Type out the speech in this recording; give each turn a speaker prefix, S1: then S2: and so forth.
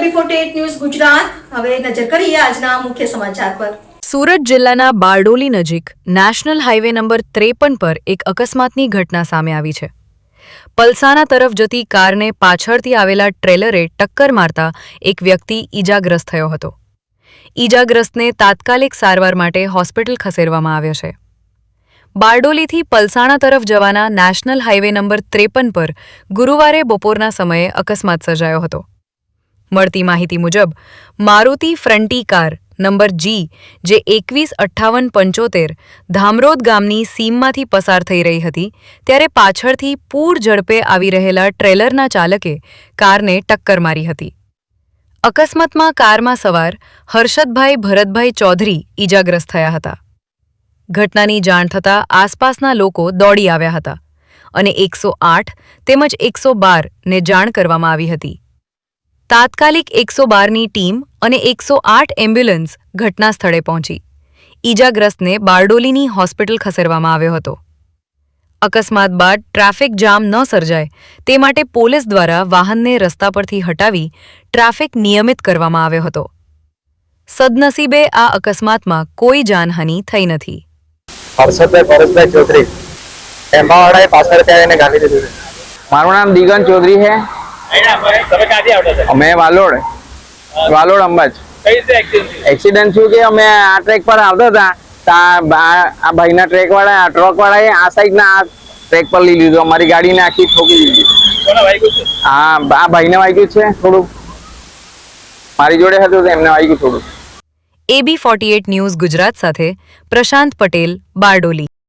S1: AB48 news Gujarat હવે નજર કરીએ આજના મુખ્ય સમાચાર પર।
S2: સુરત જિલ્લાના બારડોલી નજીક નેશનલ હાઈવે નંબર 53 પર એક અકસ્માતની ઘટના સામે આવી છે। પલસાણા તરફ જતી કારને પાછળથી આવેલા ટ્રેલરે ટક્કર મારતા એક વ્યક્તિ ઈજાગ્રસ્ત થયો હતો। ઈજાગ્રસ્તને તાત્કાલિક સારવાર માટે હોસ્પિટલ ખસેડવામાં આવ્યો છે। બારડોલીથી પલસાણા તરફ જવાના નેશનલ હાઈવે નંબર 53 પર ગુરુવારે બપોરના સમયે અકસ્માત સર્જાયો હતો। મળતી માહિતી મુજબ મારુતિ ફ્રન્ટી કાર નંબર G જે 215875 ધામરોદ ગામની સીમમાંથી પસાર થઈ રહી હતી ત્યારે પાછળથી પૂર ઝડપે આવી રહેલા ટ્રેલરના ચાલકે કારને ટક્કર મારી હતી। અકસ્માતમાં કારમાં સવાર હર્ષદભાઈ ભરતભાઈ ચૌધરી ઈજાગ્રસ્ત થયા હતા। ઘટનાની જાણ થતાં આસપાસના લોકો દોડી આવ્યા હતા અને 108 તેમજ 112 ને જાણ કરવામાં આવી હતી। તાત્કાલિક 112ની ટીમ અને 108 એમ્બ્યુલન્સ ઘટના સ્થળે પહોંચી ઈજાગ્રસ્તને બારડોલીની હોસ્પિટલ ખસેડવામાં આવ્યો હતો। અકસ્માત બાદ ટ્રાફિક જામ ન સર્જાય તે માટે પોલીસ દ્વારા વાહનને રસ્તા પરથી હટાવી ટ્રાફિક નિયમિત કરવામાં આવ્યો હતો। સદનસીબે આ અકસ્માતમાં કોઈ જાનહાનિ થઈ નથી।
S3: હર્ષદભાઈ ભરતભાઈ ચૌધરી એમ્બાવાડાએ પાછળથી આવીને ગાલી દીધું છે।
S4: મારું નામ દિગન ચૌધરી है।
S3: તમે ક્યાંથી આવતા હતા?
S4: અમે વાલોડ અંબાજ। એક્સિડન્ટ થયું કે અમે આ ટ્રેક પર આવતા હતા તા આ ભાઈના ટ્રેક વાળા ટ્રક વાળાએ આ સાઈડના આ ટ્રેક પર લઈ લીધું, અમારી ગાડીને આખી ઠોકી દીધી।
S3: કોને વાગ્યું છે?
S4: હા, આ ભાઈને વાગ્યું છે થોડું, મારી જોડે હતું તો એમને વાગ્યું થોડું।
S2: AB48 ન્યૂઝ ગુજરાત સાથે પ્રશાંત પટેલ, બારડોલી।